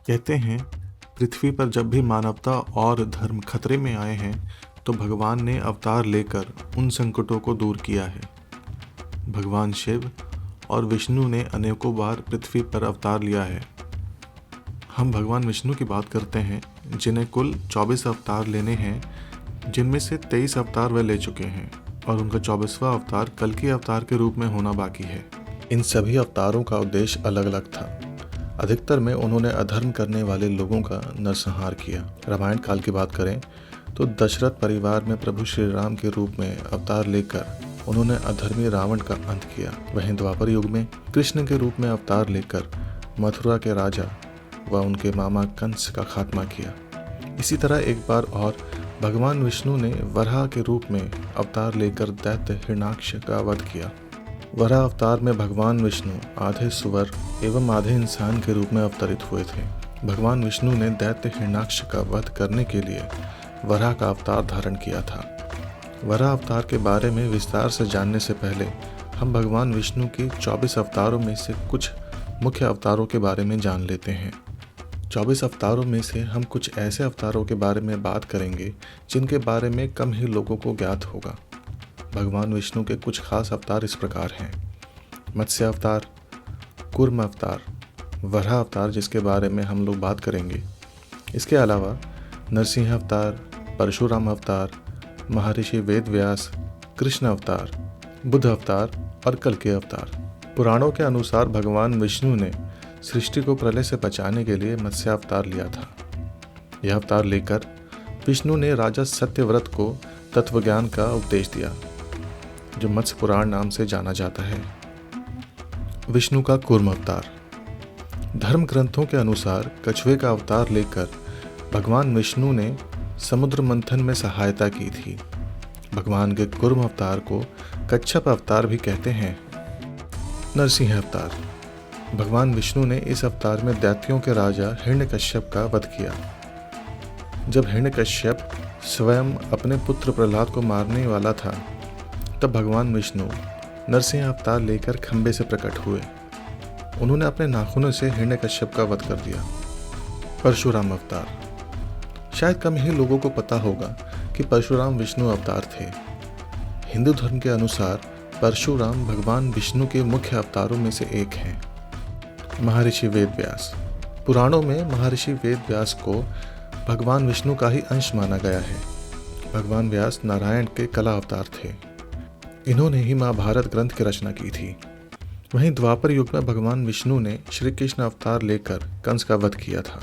कहते हैं पृथ्वी पर जब भी मानवता और धर्म खतरे में आए हैं तो भगवान ने अवतार लेकर उन संकटों को दूर किया है। भगवान शिव और विष्णु ने अनेकों बार पृथ्वी पर अवतार लिया है। हम भगवान विष्णु की बात करते हैं जिन्हें कुल 24 अवतार लेने हैं, जिनमें से 23 अवतार वे ले चुके हैं और उनका 24वां अवतार कल्कि अवतार के रूप में होना बाकी है। इन सभी अवतारों का उद्देश्य अलग अलग था। अधिकतर में उन्होंने अधर्म करने वाले लोगों का नरसंहार किया। रामायण काल की बात करें तो दशरथ परिवार में प्रभु श्री राम के रूप में अवतार लेकर उन्होंने अधर्मी रावण का अंत किया। वहीं द्वापर युग में कृष्ण के रूप में अवतार लेकर मथुरा के राजा व उनके मामा कंस का खात्मा किया। इसी तरह एक बार और भगवान विष्णु ने वराह के रूप में अवतार लेकर दैत्य हिरण्याक्ष का वध किया। वराह अवतार में भगवान विष्णु आधे सुअर एवं आधे इंसान के रूप में अवतरित हुए थे। भगवान विष्णु ने दैत्य हिरण्याक्ष का वध करने के लिए वराह का अवतार धारण किया था। वराह अवतार के बारे में विस्तार से जानने से पहले हम भगवान विष्णु के 24 अवतारों में से कुछ मुख्य अवतारों के बारे में जान लेते हैं। 24 अवतारों में से हम कुछ ऐसे अवतारों के बारे में बात करेंगे जिनके बारे में कम ही लोगों को ज्ञात होगा। भगवान विष्णु के कुछ खास अवतार इस प्रकार हैं: मत्स्य अवतार, कूर्म अवतार, वराह अवतार जिसके बारे में हम लोग बात करेंगे। इसके अलावा नरसिंह अवतार, परशुराम अवतार, महर्षि वेद व्यास, कृष्ण अवतार, बुद्ध अवतार और कल्कि अवतार। पुराणों के अनुसार भगवान विष्णु ने सृष्टि को प्रलय से बचाने के लिए मत्स्य अवतार लिया था। यह अवतार लेकर विष्णु ने राजा सत्यव्रत को तत्वज्ञान का उपदेश दिया, जो मत्स्य पुराण नाम से जाना जाता है। विष्णु का कूर्म अवतार। धर्म ग्रंथों के अनुसार कछुए का अवतार लेकर भगवान विष्णु ने समुद्र मंथन में सहायता की थी। भगवान के कूर्म अवतार को कच्छप अवतार भी कहते हैं। नरसिंह अवतार। भगवान विष्णु ने इस अवतार में दैत्यों के राजा हिरण्यकश्यप का वध किया। जब हिरण्यकश्यप स्वयं अपने पुत्र प्रहलाद को मारने वाला था, तब भगवान विष्णु नरसिंह अवतार लेकर खंबे से प्रकट हुए। उन्होंने अपने नाखूनों से हिरण्यकश्यप का वध कर दिया। परशुराम अवतार। शायद कम ही लोगों को पता होगा कि परशुराम विष्णु अवतार थे। हिंदू धर्म के अनुसार परशुराम भगवान विष्णु के मुख्य अवतारों में से एक हैं। महर्षि वेद व्यास। पुराणों में महर्षि वेद व्यास को भगवान विष्णु का ही अंश माना गया है। भगवान व्यास नारायण के कला अवतार थे। इन्होंने ही महाभारत ग्रंथ की रचना की थी। वहीं द्वापर युग में भगवान विष्णु ने श्री कृष्ण अवतार लेकर कंस का वध किया था।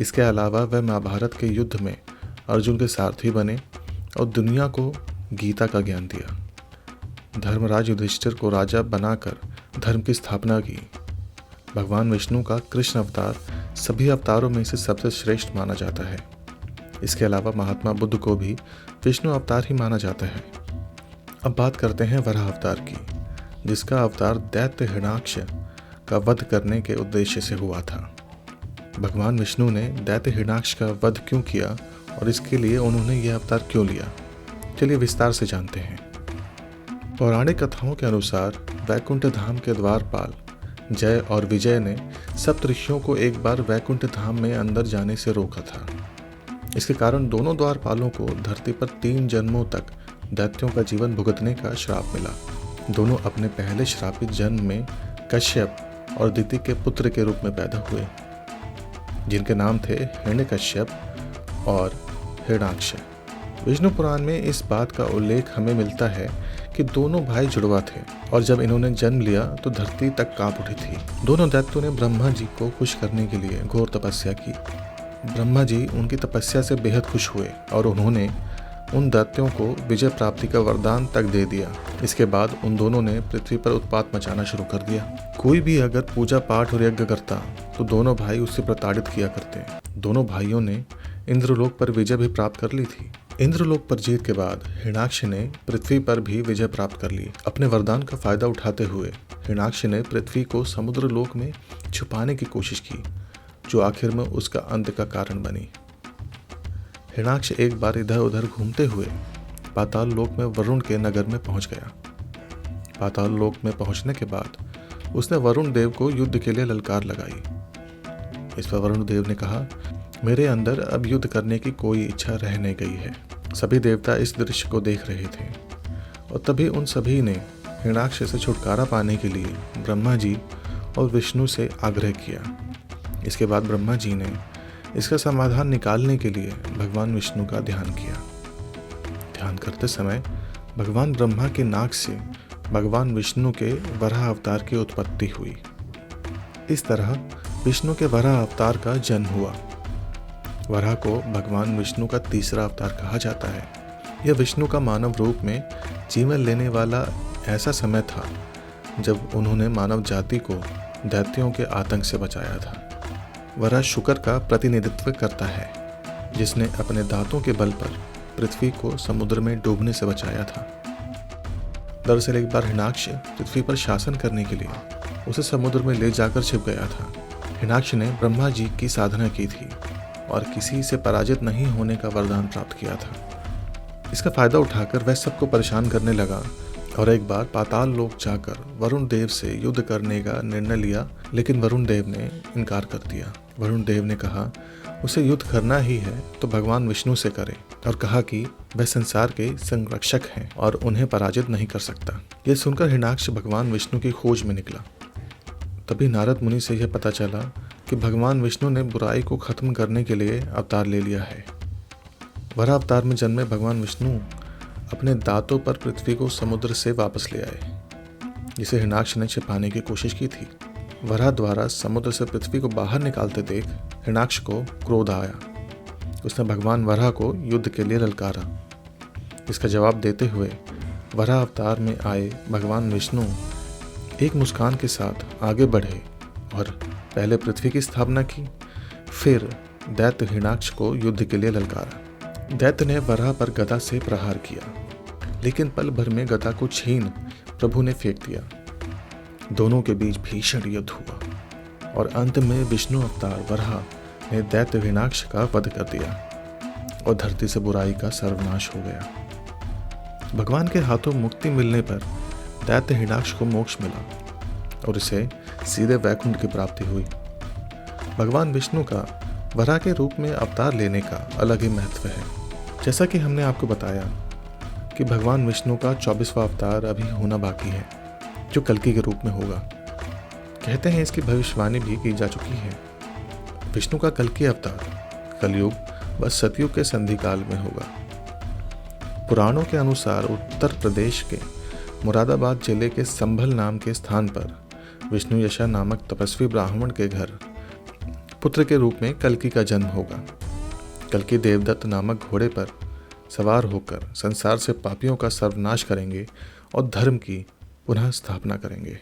इसके अलावा वह महाभारत के युद्ध में अर्जुन के सारथी बने और दुनिया को गीता का ज्ञान दिया। धर्मराज युधिष्ठिर को राजा बनाकर धर्म की स्थापना की। भगवान विष्णु का कृष्ण अवतार सभी अवतारों में से सबसे श्रेष्ठ माना जाता है। इसके अलावा महात्मा बुद्ध को भी विष्णु अवतार ही माना जाता है। अब बात करते हैं वराह अवतार की, जिसका अवतार दैत्य हिरण्याक्ष का वध करने के उद्देश्य से हुआ था। भगवान विष्णु ने दैत्य हिरण्याक्ष का वध क्यों किया और इसके लिए उन्होंने यह अवतार क्यों लिया, चलिए विस्तार से जानते हैं। पौराणिक कथाओं के अनुसार वैकुंठ धाम के द्वारपाल जय और विजय ने सप्तऋषियों को एक बार वैकुंठ धाम में अंदर जाने से रोका था। इसके कारण दोनों द्वारपालों को धरती पर 3 जन्मों तक दैत्यों का जीवन भुगतने का श्राप मिला। दोनों अपने पहले श्रापित जन्म में कश्यप और दिति के पुत्र के रूप में पैदा हुए, जिनके नाम थे हिरण्यकश्यप और हिरण्याक्ष। विष्णु पुराण में इस बात का उल्लेख हमें मिलता है कि दोनों भाई जुड़वा थे और जब इन्होंने जन्म लिया तो धरती तक कांप उठी थी। दोनों दैत्यों ने ब्रह्मा जी को खुश करने के लिए घोर तपस्या की। ब्रह्मा जी उनकी तपस्या से बेहद खुश हुए और उन्होंने उन दैत्यों को विजय प्राप्ति का वरदान तक दे दिया। इसके बाद उन दोनों ने पृथ्वी पर उत्पात मचाना शुरू कर दिया। कोई भी अगर पूजा पाठ और यज्ञ करता तो दोनों भाई उससे प्रताड़ित किया करते। दोनों भाइयों ने इंद्रलोक पर विजय भी प्राप्त कर ली थी। इंद्रलोक पर जीत के बाद हिरण्याक्ष ने पृथ्वी पर भी विजय प्राप्त कर ली। अपने वरदान का फायदा उठाते हुए हिरण्याक्ष ने पृथ्वी को समुद्र लोक में छुपाने की कोशिश की, जो आखिर में उसका अंत का कारण बनी। हिरण्याक्ष एक बार इधर उधर घूमते हुए पाताल लोक में वरुण के नगर में पहुंच गया। पाताल लोक में पहुंचने के बाद उसने वरुण देव को युद्ध के लिए ललकार लगाई। इस पर वरुण देव ने कहा, मेरे अंदर अब युद्ध करने की कोई इच्छा रह नहीं गई है। सभी देवता इस दृश्य को देख रहे थे और तभी उन सभी ने हिरण्याक्ष से छुटकारा पाने के लिए ब्रह्मा जी और विष्णु से आग्रह किया। इसके बाद ब्रह्मा जी ने इसका समाधान निकालने के लिए भगवान विष्णु का ध्यान किया। ध्यान करते समय भगवान ब्रह्मा के नाक से भगवान विष्णु के वराह अवतार की उत्पत्ति हुई। इस तरह विष्णु के वराह अवतार का जन्म हुआ। वराह को भगवान विष्णु का तीसरा अवतार कहा जाता है। यह विष्णु का मानव रूप में जीवन लेने वाला ऐसा समय था जब उन्होंने मानव जाति को दैत्यों के आतंक से बचाया था। वराह शुक्र का प्रतिनिधित्व करता है, जिसने अपने दांतों के बल पर पृथ्वी को समुद्र में डूबने से बचाया था। दरअसल एक बार हिरण्याक्ष पृथ्वी पर शासन करने के लिए उसे समुद्र में ले जाकर छिप गया था। हिरण्याक्ष ने ब्रह्मा जी की साधना की थी और किसी से पराजित नहीं होने का वरदान प्राप्त किया था। इसका फायदा उठाकर वह सबको परेशान करने लगा और एक बार पाताल लोक जाकर वरुण देव से युद्ध करने का निर्णय लिया, लेकिन वरुण देव ने इनकार कर दिया। वरुण देव ने कहा उसे युद्ध करना ही है तो भगवान विष्णु से करे और कहा कि वह संसार के संरक्षक हैं और उन्हें पराजित नहीं कर सकता। यह सुनकर हिरण्याक्ष भगवान विष्णु की खोज में निकला। तभी नारद मुनि से यह पता चला कि भगवान विष्णु ने बुराई को खत्म करने के लिए अवतार ले लिया है। वराह अवतार में जन्मे भगवान विष्णु अपने दांतों पर पृथ्वी को समुद्र से वापस ले आए, जिसे हिरण्याक्ष ने छिपाने की कोशिश की थी। वराह द्वारा समुद्र से पृथ्वी को बाहर निकालते देख हिरण्याक्ष को क्रोध आया। उसने भगवान वराह को युद्ध के लिए ललकारा। इसका जवाब देते हुए वराह अवतार में आए भगवान विष्णु एक मुस्कान के साथ आगे बढ़े और पहले पृथ्वी की स्थापना की, फिर दैत्य हिरण्याक्ष को युद्ध के लिए ललकारा। दैत्य ने वराह पर गदा से प्रहार किया, लेकिन पल भर में गदा को छीन प्रभु ने फेंक दिया। दोनों के बीच भीषण युद्ध हुआ और अंत में विष्णु अवतार वराह ने दैत्य हिरण्याक्ष का वध कर दिया और धरती से बुराई का सर्वनाश हो गया। भगवान के हाथों मुक्ति मिलने पर दैत्य हिरण्याक्ष को मोक्ष मिला और इसे सीधे वैकुंठ की प्राप्ति हुई। भगवान विष्णु का वराह के रूप में अवतार लेने का अलग ही महत्व है। जैसा कि हमने आपको बताया कि भगवान विष्णु का 24वां अवतार अभी होना बाकी है, जो कल्कि के रूप में होगा। कहते हैं इसकी भविष्यवाणी भी की जा चुकी है। विष्णु का कल्कि अवतार कलयुग व सतयुग के संधि काल में होगा। पुराणों के अनुसार उत्तर प्रदेश के मुरादाबाद जिले के संभल नाम के स्थान पर विष्णु यशा नामक तपस्वी ब्राह्मण के घर पुत्र के रूप में कल्कि का जन्म होगा। कल्कि देवदत्त नामक घोड़े पर सवार होकर संसार से पापियों का सर्वनाश करेंगे और धर्म की पुनः स्थापना करेंगे।